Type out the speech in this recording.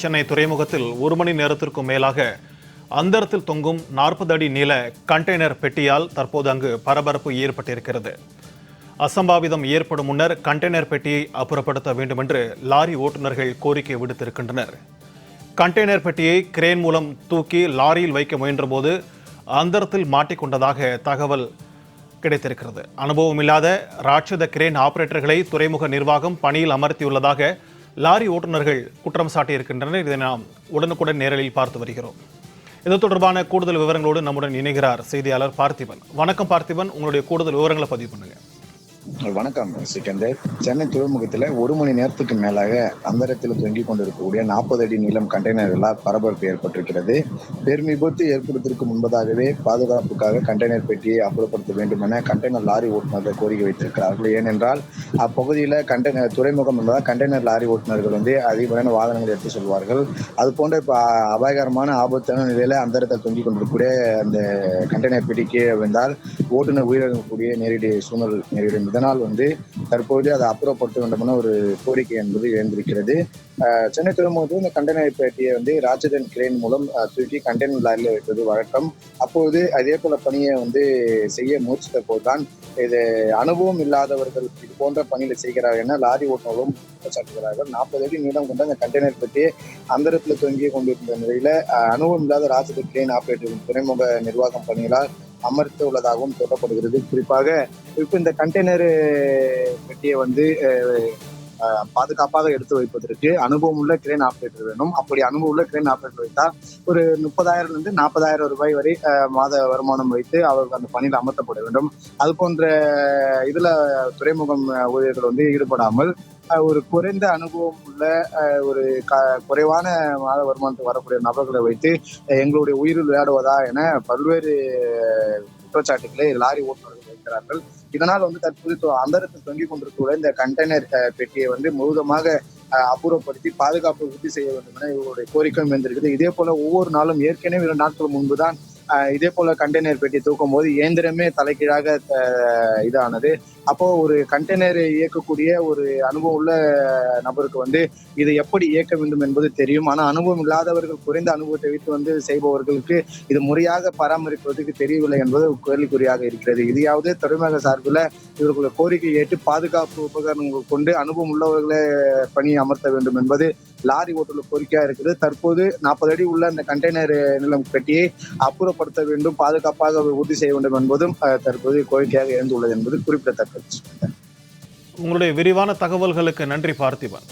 சென்னை துறைமுகத்தில் 1 மணி நேரத்திற்கும் மேலாக அந்தரத்தில் தொங்கும் 40 அடி நீள கண்டெய்னர் பெட்டியால் தற்போது அங்கு பரபரப்பு ஏற்பட்டிருக்கிறது. அசம்பாவிதம் ஏற்படும் முன்னர் கண்டெய்னர் பெட்டியை அப்புறப்படுத்த வேண்டும் என்று லாரி ஓட்டுநர்கள் கோரிக்கை விடுத்திருக்கின்றனர். கண்டெய்னர் பெட்டியை கிரேன் மூலம் தூக்கி லாரியில் வைக்க முயன்றபோது அந்தரத்தில் மாட்டிக்கொண்டதாக தகவல் கிடைத்திருக்கிறது. அனுபவம் இல்லாத ராட்சத கிரேன் ஆபரேட்டர்களை துறைமுக நிர்வாகம் பணியில் அமர்த்தியுள்ளதாக லாரி ஓட்டுநர்கள் குற்றம் சாட்டியிருக்கின்றனர். இதை நாம் உடனுக்குடன் நேரலில் பார்த்து வருகிறோம். இது தொடர்பான கூடுதல் விவரங்களோடு நம்முடன் இணைகிறார் செய்தியாளர் பார்த்திபன். வணக்கம் பார்த்திபன், உங்களுடைய கூடுதல் விவரங்களை பதிவு பண்ணுங்க. வணக்கம் சிக்கந்தர். சென்னை துறைமுகத்தில் 1 மணி நேரத்துக்கு மேலாக அந்தரத்தில் தொங்கிக் கொண்டிருக்கக்கூடிய 40 அடி நீளம் கண்டெய்னர்களால் பரபரப்பு ஏற்பட்டிருக்கிறது. பெரும் விபத்து ஏற்படுவதற்கு முன்பதாகவே பாதுகாப்புக்காக கண்டெய்னர் பெட்டியை அப்புறப்படுத்த வேண்டும் என கண்டெய்னர் லாரி ஓட்டுநர்கள் கோரிக்கை வைத்திருக்கிறார்கள். ஏனென்றால் அப்பகுதியில் துறைமுகம் என்பதால் கண்டெய்னர் லாரி ஓட்டுநர்கள் அதிகமான வாகனங்கள் எடுத்து செல்வார்கள். அது போன்ற அபாயகரமான ஆபத்தான நிலையில அந்தரத்தில் தொங்கிக் கொண்டிருக்கக்கூடிய அந்த கண்டெய்னர் பெட்டிக்கு வந்தால் ஓட்டுநர் உயிரிழக்கக்கூடிய நேரடி சூழல் நேரிடும். இதனால் தற்போது அதை அப்புறப்படுத்த வேண்டும் என ஒரு கோரிக்கை என்பது எழுந்திருக்கிறது. சென்னை துறைமுகத்தில் இந்த கண்டெய்னர் பெட்டியை ராட்சதன் கிரேன் மூலம் தூக்கி கண்டெய்னர் லாரியில் வைப்பது வழக்கம். அப்போது அதே போல பணியை செய்ய முயற்சித்த போதுதான் இது அனுபவம் இல்லாதவர்கள் இது போன்ற பணிகளை செய்கிறார்கள் என லாரி ஓட்டுநர்களும் சாட்டுகிறார்கள். 40 அடி நீளம் கொண்ட அந்த கண்டெய்னர் பெட்டியை அந்தரத்தில் தொங்கிக் கொண்டிருந்த நிலையில அனுபவம் இல்லாத ராட்சத கிரேன் ஆபரேட்டர் துறைமுக நிர்வாகம் பணிகளால் அமர்த்த உள்ளதாகவும் சொல்லப்படுகிறது. குறிப்பாக இப்ப இந்த கண்டெய்னர் பெட்டியை பாதுகாப்பாக எடுத்து வைப்பதற்கு அனுபவம் உள்ள கிரேன் ஆபரேட்டர் வேணும். அப்படி அனுபவம் உள்ள கிரேன் ஆபரேட்டர் வைத்தால் ஒரு 30,000 - 40,000 ரூபாய் வரை மாத வருமானம் வைத்து அவர்கள் அந்த பணியில் அமர்த்தப்பட வேண்டும். அது போன்ற இதுல துறைமுகம் ஊழியர்கள் ஈடுபடாமல் ஒரு குறைந்த அனுபவம் உள்ள ஒரு குறைவான மாத வருமானத்துக்கு வரக்கூடிய நபர்களை வைத்து எங்களுடைய உயிரில் விளையாடுவதா என பல்வேறு குற்றச்சாட்டுகளை லாரி ஓட்டுநர்கள் வைக்கிறார்கள். இதனால் தற்போது அந்தரத்தில் தொங்கிக் கொண்டிருக்கக்கூடிய இந்த கண்டெய்னர் பெட்டியை முழுவதுமாக அப்புறப்படுத்தி பாதுகாப்பை உறுதி செய்ய வேண்டும் என இவருடைய கோரிக்கையும் இருந்திருக்குது. இதே போல ஒவ்வொரு நாளும் ஏற்கனவே 2 நாட்கள் முன்புதான் இதே போல கண்டெய்னர் பெட்டி தூக்கும் போது இயந்திரமே தலைகீழாக இதானது. அப்போ ஒரு கண்டெய்னர் இயக்கக்கூடிய ஒரு அனுபவம் உள்ள நபருக்கு இதை எப்படி இயக்க வேண்டும் என்பது தெரியும். ஆனா அனுபவம் இல்லாதவர்கள் குறைந்த அனுபவத்தை வைத்து செய்பவர்களுக்கு இது முறையாக பராமரிப்பதற்கு தெரியவில்லை என்பது கேள்விக்குறியாக இருக்கிறது. இதையாவது துறைமுக சார்பில் இவர்களுடைய கோரிக்கை ஏற்று பாதுகாப்பு உபகரணங்கள் கொண்டு அனுபவம் உள்ளவர்களை பணி அமர்த்த வேண்டும் என்பது லாரி ஓட்டுநர் கோரிக்கையா இருக்குது. தற்போது 40 அடி உள்ள இந்த கண்டெய்னர் நிலம் பெட்டியை அப்புறப்படுத்த வேண்டும், பாதுகாப்பாக உறுதி செய்ய வேண்டும் என்பதும் தற்போது கோரிக்கையாக எழுந்துள்ளது என்பது குறிப்பிடத்தக்கது. உங்களுடைய விரிவான தகவல்களுக்கு நன்றி பார்த்திபன்.